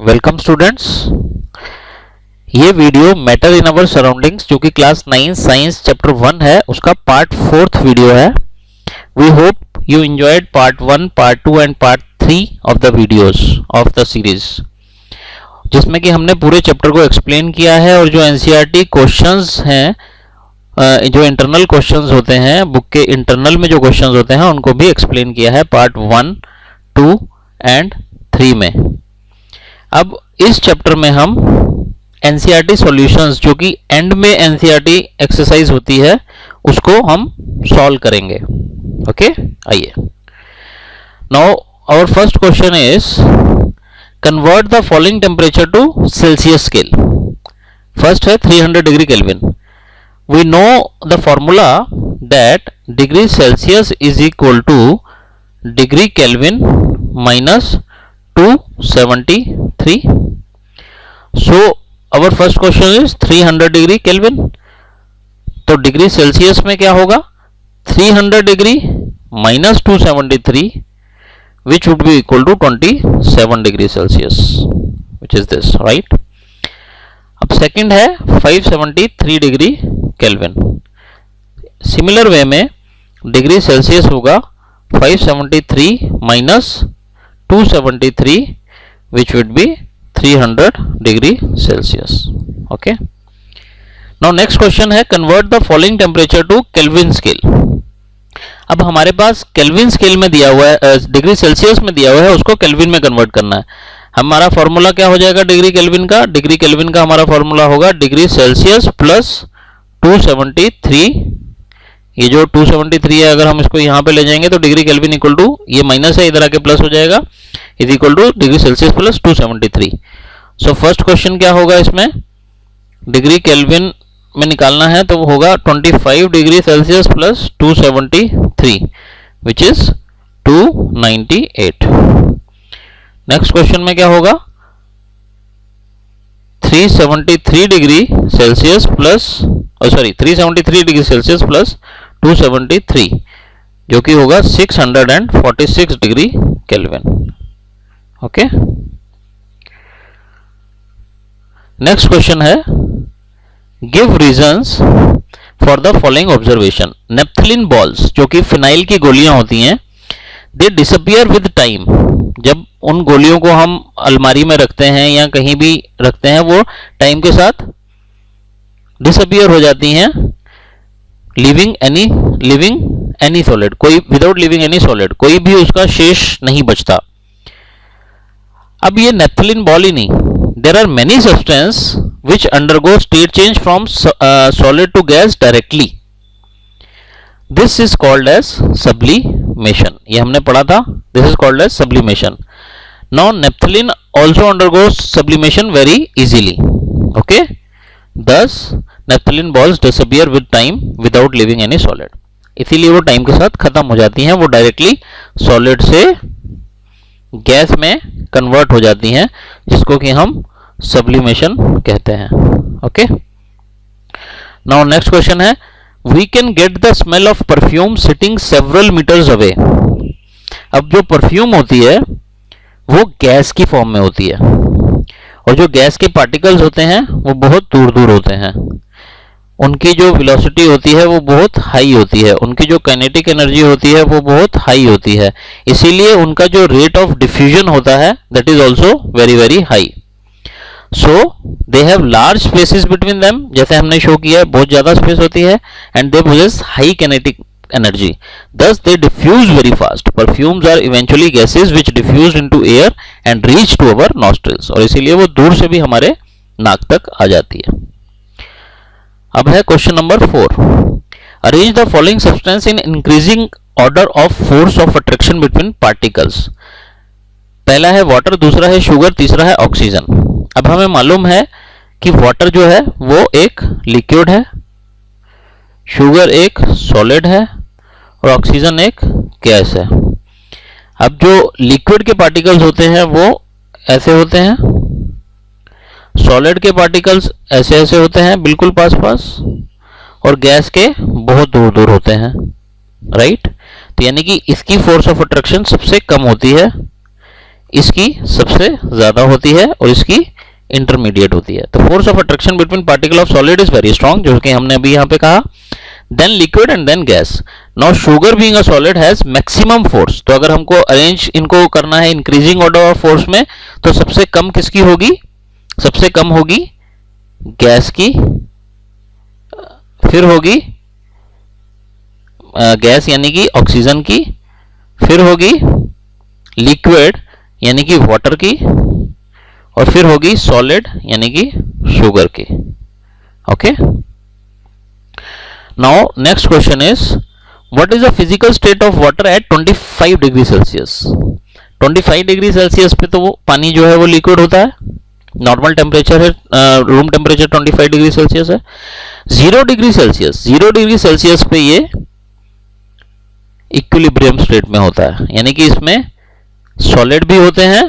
Welcome students. ये video matter in our surroundings जो कि क्लास 9 साइंस चैप्टर 1 है उसका पार्ट 4th वीडियो है। We hope you enjoyed part 1, part 2 and part 3 of the videos of the series, जिसमें कि हमने पूरे चैप्टर को एक्सप्लेन किया है और जो एनसीईआरटी क्वेश्चंस हैं, जो इंटरनल क्वेश्चंस होते हैं, बुक के इंटरनल में जो क्वेश्चंस होते हैं उनको भी एक्सप्लेन किया है पार्ट 1, 2 एंड 3 में। अब इस चैप्टर में हम एनसीईआरटी सॉल्यूशंस, जो कि एंड में एनसीईआरटी एक्सरसाइज होती है, उसको हम सॉल्व करेंगे। ओके, आइए। Now our first question is convert the following temperature to Celsius scale. First है 300 degree Kelvin. We know the formula that degree Celsius is equal to degree Kelvin minus 273. So our first question is 300 degree Kelvin. तो degree Celsius में क्या होगा? 300 degree minus 273 which would be equal to 27 degree Celsius, which is this, right? अब second है 573 degree kelvin. Similar way में degree Celsius होगा 573 minus 273 which would be 300 degree Celsius. Okay. Now next question है convert the following temperature to Kelvin scale. अब हमारे पास kelvin scale में दिया हुआ है, डिग्री सेल्सियस में दिया हुआ है, उसको केल्विन में कन्वर्ट करना है। हमारा फॉर्मूला क्या हो जाएगा डिग्री केल्विन का? डिग्री केल्विन का हमारा फॉर्मूला होगा डिग्री सेल्सियस प्लस 273। ये जो 273 है, अगर हम इसको यहाँ पे ले जाएंगे तो डिग्री केल्विन इक्वल टू, ये माइनस है इधर आके प्लस हो जाएगा, is equal to degree Celsius plus 273। So first question क्या होगा इसमें? डिग्री केल्विन में निकालना है तो होगा 25 degree Celsius plus 273 which is 298। Next question में क्या होगा? 373 degree Celsius plus 373 degree Celsius plus 273 जो कि होगा 646 degree Kelvin. Okay, next question है give reasons for the following observation. Naphthalene balls, जो कि फिनाइल की गोलियां होती हैं, दे डिसअपियर विद टाइम। जब उन गोलियों को हम अलमारी में रखते हैं या कहीं भी रखते हैं, वो टाइम के साथ डिसअपियर हो जाती हैं, लिविंग एनी सॉलिड, कोई विदाउट लिविंग एनी सॉलिड, कोई भी उसका शेष नहीं बचता। अब ये नेप्थलीन बॉल ही नहीं, there are many substance which undergo state change from solid to gas directly. This is called as sublimation. ये हमने पढ़ा था, this is called as sublimation. Now naphthalene also undergoes sublimation very easily. Okay, thus naphthalene balls disappear with time without leaving any solid. इसीलिए वो time के साथ खत्म हो जाती हैं, वो डायरेक्टली सॉलिड से गैस में कन्वर्ट हो जाती हैं, जिसको कि हम सब्लिमेशन कहते हैं। ओके, नाउ नेक्स्ट क्वेश्चन है we can get the smell of perfume sitting several meters away. अब जो परफ्यूम होती है वो गैस की फॉर्म में होती है, और जो गैस के पार्टिकल्स होते हैं वो बहुत दूर दूर होते हैं, उनकी जो वेलोसिटी होती है वो बहुत हाई होती है, उनकी जो काइनेटिक एनर्जी होती है वो बहुत हाई होती है, इसीलिए उनका जो रेट ऑफ डिफ्यूजन होता है that is also very very high. So they have large spaces between them, जैसे हमने शो किया है बहुत ज्यादा स्पेस होती है, and they possess high kinetic energy, thus they diffuse very fast. Perfumes are eventually gases which diffuse into air and reach to our nostrils, और इसीलिए वो दूर से भी हमारे नाक तक आ जाती है। अब है question number 4, arrange the following substance in increasing order of force of attraction between particles. पहला है वाटर, दूसरा है शुगर, तीसरा है ऑक्सीजन। अब हमें मालूम है कि वाटर जो है वो एक लिक्विड है, शुगर एक सॉलिड है और ऑक्सीजन एक गैस है। अब जो लिक्विड के पार्टिकल्स होते हैं वो ऐसे होते हैं, सॉलिड के पार्टिकल्स ऐसे ऐसे होते हैं बिल्कुल पास पास, और गैस के बहुत दूर दूर होते हैं, राइट। तो यानी कि इसकी फोर्स ऑफ अट्रैक्शन सबसे कम होती है, इसकी सबसे ज्यादा होती है और इसकी इंटरमीडिएट होती है। तो force of attraction between particle of solid is very strong, जो कि हमने अभी यहाँ पे कहा। Then liquid and then gas. Now sugar being a solid has maximum force, तो अगर हमको अरेंज इनको करना है इंक्रीजिंग ऑर्डर ऑफ फोर्स में, तो सबसे कम किसकी होगी? सबसे कम होगी गैस की, फिर होगी गैस यानी कि ऑक्सीजन की, फिर होगी लिक्विड यानी कि वाटर की, और फिर होगी सॉलिड यानी कि शुगर की। Okay, now next question is what is the physical state of water at 25 degree Celsius. 25 degree Celsius पे तो वो पानी जो है वो लिक्विड होता है, नॉर्मल टेम्परेचर है, रूम टेम्परेचर 25 डिग्री सेल्सियस है। 0 डिग्री सेल्सियस, 0 डिग्री सेल्सियस पे ये इक्विलिब्रियम स्टेट में होता है, यानी कि इसमें सॉलिड भी होते हैं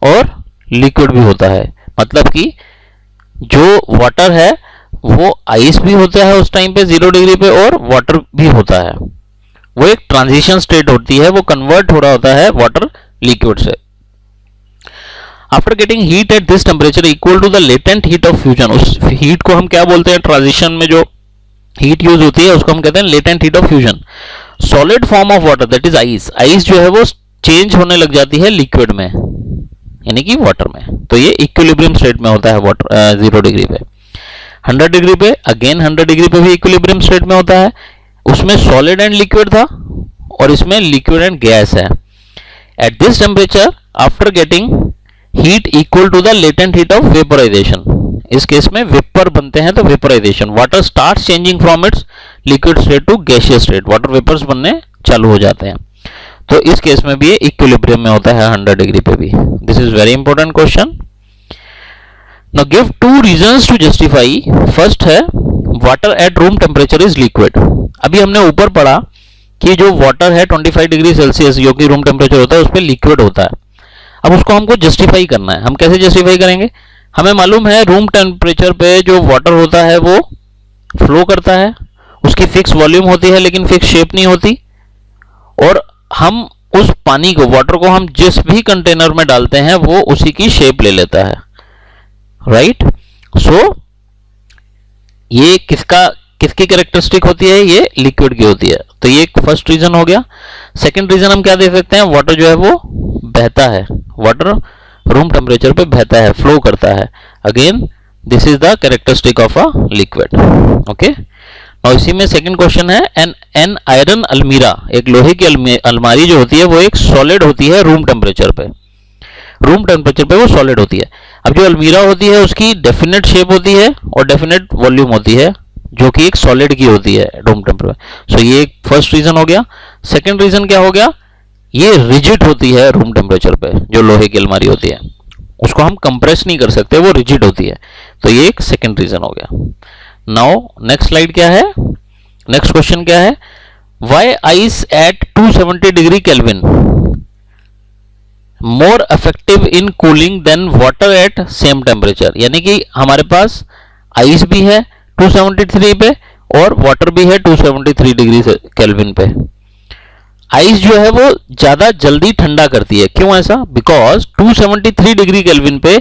और लिक्विड भी होता है। मतलब कि जो वाटर है वो आइस भी होता है उस टाइम पे 0 डिग्री पे, और वाटर भी होता है। वो एक ट्रांजिशन स्टेट होती है, वो कन्वर्ट हो रहा होता है वाटर लिक्विड से। After getting heat at this temperature equal to the latent heat of fusion, उस हीट को हम क्या बोलते हैं? ट्रांजिशन में जो हीट यूज होती है उसको हम कहते हैं latent heat of fusion. Solid form of water that is ice, ice जो है वो चेंज होने लग जाती है लिक्विड में यानी कि वाटर में। तो ये इक्विलिब्रियम स्टेट में होता है वाटर 0 डिग्री पे। 100 डिग्री पे अगेन 100 डिग्री पे भी इक्विलिब्रियम स्टेट में होता है, उसमें सॉलिड एंड लिक्विड था और इसमें लिक्विड एंड गैस है। At this temperature after getting heat equal to the latent heat of vaporization, इस केस में वेपर बनते हैं तो vaporization, water start changing from its liquid state to gaseous state, water vapours बनने चालू हो जाते हैं। तो इस केस में भी ये इक्विलिब्रियम में होता है 100 डिग्री पे भी। This is very important question. Now give 2 reasons to justify. First है water at room temperature is liquid. अभी हमने ऊपर पढ़ा कि जो वाटर है 25 डिग्री सेल्सियस जो कि रूम टेम्परेचर होता है उस पर लिक्विड होता है। अब उसको हमको जस्टिफाई करना है। हम कैसे जस्टिफाई करेंगे? हमें मालूम है रूम टेम्परेचर पे जो वाटर होता है वो फ्लो करता है, उसकी फिक्स वॉल्यूम होती है लेकिन फिक्स शेप नहीं होती, और हम उस पानी को, वाटर को हम जिस भी कंटेनर में डालते हैं वो उसी की शेप ले लेता है, राइट? सो ये किसकी कैरेक्टरिस्टिक होती है? ये लिक्विड की होती है। तो ये फर्स्ट रीजन हो गया। सेकंड रीजन हम क्या दे सकते हैं? वाटर जो है वो बहता है, वाटर रूम टेम्परेचर पे बहता है, फ्लो करता है। Again this is the characteristic of a liquid. Okay, और इसी में सेकंड क्वेश्चन है एन आयरन अलमीरा, एक लोहे की अलमारी जो होती है वो एक सॉलिड होती है रूम टेम्परेचर पे, रूम टेम्परेचर पे वो सॉलिड होती है। अब जो अलमीरा होती है उसकी डेफिनेट शेप होती है और डेफिनेट वॉल्यूम होती है जो कि एक सॉलिड की होती है रूम टेम्परेचर। सो ये एक फर्स्ट रीजन हो गया। सेकंड रीजन क्या हो गया? ये रिजिड होती है रूम टेम्परेचर पे, जो लोहे की अलमारी होती है उसको हम कंप्रेस नहीं कर सकते, वो रिजिड होती है। तो ये एक सेकंड रीजन हो गया। नाउ नेक्स्ट स्लाइड क्या है? नेक्स्ट क्वेश्चन क्या है? Why ice at 270 degree Kelvin more effective in cooling than water at same temperature, यानी कि हमारे पास आइस भी है 273 पे और वाटर भी है 273 डिग्री केल्विन पे। आइस जो है वो ज्यादा जल्दी ठंडा करती है। क्यों ऐसा? बिकॉज 273 डिग्री केल्विन पे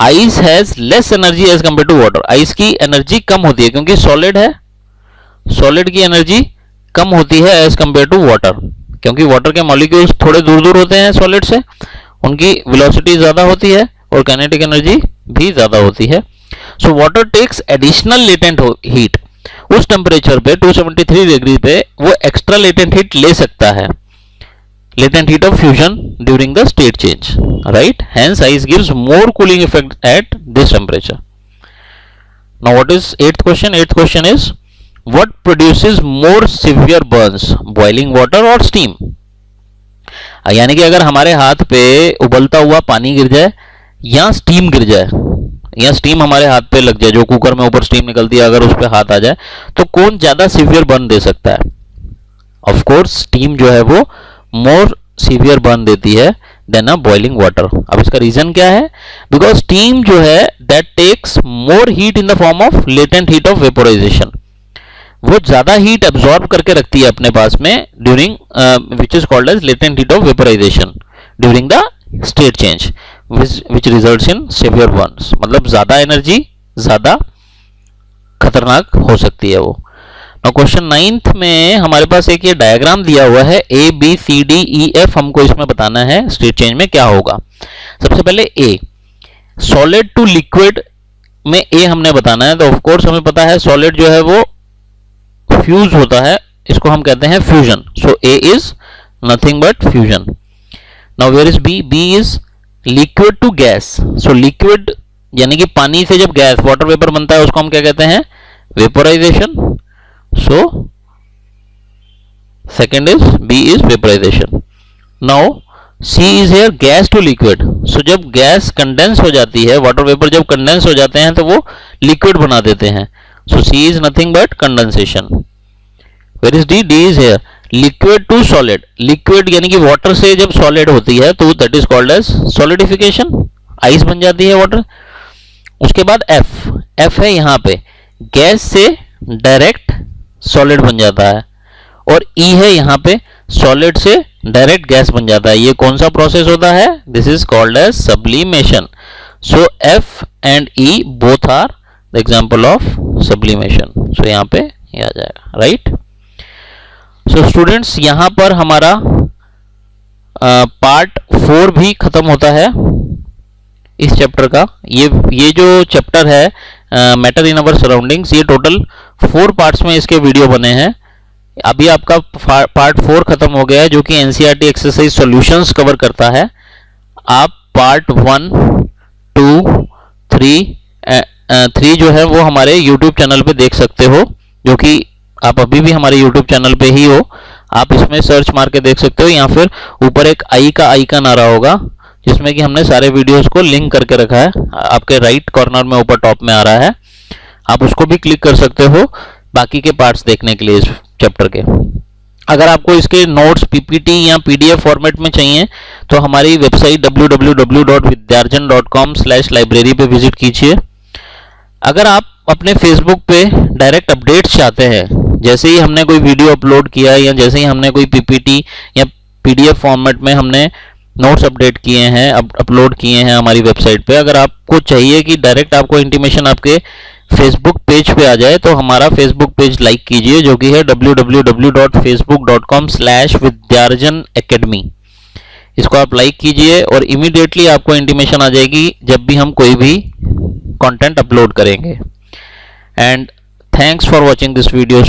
ice has less energy as compare to water, ice की एनर्जी कम होती है क्योंकि सॉलिड है, सॉलिड की एनर्जी कम होती है एज कंपेयर टू वाटर, क्योंकि वाटर के मॉलिक्यूल्स थोड़े दूर दूर होते हैं सॉलिड से, उनकी वेलोसिटी ज्यादा होती है और काइनेटिक एनर्जी भी ज्यादा होती है। So water takes additional latent heat, उस टेम्परेचर पे 273 डिग्री पे वो एक्स्ट्रा लेटेंट हीट ले सकता है, latent heat of fusion during the state change, right? Hence ice gives more cooling effect at this temperature. Now what is eighth question? Eighth question is what produces more severe burns, boiling water or steam? यानी कि अगर हमारे हाथ पे उबलता हुआ पानी गिर जाए या स्टीम गिर जाए, या स्टीम हमारे हाथ पे लग जाए, जो कुकर में ऊपर स्टीम निकलती है अगर उस पे हाथ आ जाए, तो कौन ज्यादा सीवियर बर्न दे सकता है? ऑफ कोर्स स्टीम जो है वो मोर सीवियर बर्न देती है देन अ बॉइलिंग वाटर। अब इसका रीजन क्या है? बिकॉज स्टीम जो है that takes more heat in the form of latent heat of vaporization, वो ज्यादा हीट एब्जॉर्ब करके रखती है अपने पास में during which is called as latent heat of vaporization during the state change which results in severe ones, मतलब ज्यादा एनर्जी ज्यादा खतरनाक हो सकती है वो। नाउ क्वेश्चन 9th में हमारे पास एक ये डायग्राम दिया हुआ है A B C D E F, हमको इसमें बताना है स्टेट चेंज में क्या होगा। सबसे पहले A, सॉलिड टू लिक्विड में A हमने बताना है, तो ऑफ कोर्स हमें पता है सॉलिड जो है वो फ्यूज होता है, इसको हम कहते हैं fusion. So A is nothing but fusion. Now where is B? B is liquid to gas. So liquid यानी कि पानी से जब गैस वाटर वेपर बनता है उसको हम क्या कहते हैं? Vaporisation. So second is B is vaporization. Now C is here gas to liquid. So जब गैस कंडेंस हो जाती है, वाटर वेपर जब कंडेंस हो जाते हैं तो वो लिक्विड बना देते हैं। So C is nothing but condensation. Where is D? D is here liquid to solid. Liquid यानी कि वाटर से जब सॉलिड होती है तो that is called as solidification. Ice बन जाती है वाटर। उसके बाद F, F है यहाँ पे गैस से डायरेक्ट सॉलिड बन जाता है, और E है यहाँ पे सॉलिड से डायरेक्ट गैस बन जाता है। ये कौन सा प्रोसेस होता है? This is called as sublimation. So F and E both are the example of sublimation. So यहाँ पे ये आ जाएगा, राइट। सो स्टूडेंट्स यहाँ पर हमारा पार्ट 4 भी खत्म होता है इस चैप्टर का। ये जो चैप्टर है मैटर इन अवर सराउंडिंग्स, ये टोटल 4 पार्ट्स में इसके वीडियो बने हैं। अभी आपका पार्ट 4 खत्म हो गया है जो कि एनसीईआरटी एक्सरसाइज सॉल्यूशंस कवर करता है। आप पार्ट 1, 2, 3 जो है वो हमारे यूट्यूब चैनल पे देख सकते हो, जो कि आप अभी भी हमारे यूट्यूब चैनल पे ही हो। आप इसमें सर्च मार के देख सकते हो, या फिर ऊपर एक आई का आइकन आ रहा होगा जिसमें कि हमने सारे वीडियोस को लिंक करके रखा है। आपके राइट कॉर्नर में ऊपर टॉप में आ रहा है, आप उसको भी क्लिक कर सकते हो बाकी के पार्ट्स देखने के लिए इस चैप्टर के। अगर आपको इसके नोट्स पीपीटी या पीडीएफ फॉर्मेट में चाहिए तो हमारी वेबसाइट www.vidyarjan.com/library पे विजिट कीजिए। अगर आप अपने फेसबुक पे डायरेक्ट अपडेट्स चाहते हैं, जैसे ही हमने कोई वीडियो अपलोड किया या जैसे ही हमने कोई पीपीटी या पीडीएफ फॉर्मेट में हमने नोट्स अपडेट किए हैं, अपलोड किए हैं हमारी वेबसाइट पे, अगर आपको चाहिए कि डायरेक्ट आपको इंटीमेशन आपके फेसबुक पेज पे आ जाए तो हमारा फेसबुक पेज लाइक कीजिए, जो कि है www.facebook.com/vidyarjan academy। इसको आप लाइक कीजिए और इमीडिएटली आपको इंटीमेशन आ जाएगी जब भी हम कोई भी कंटेंट अपलोड करेंगे। And thanks for watching this video.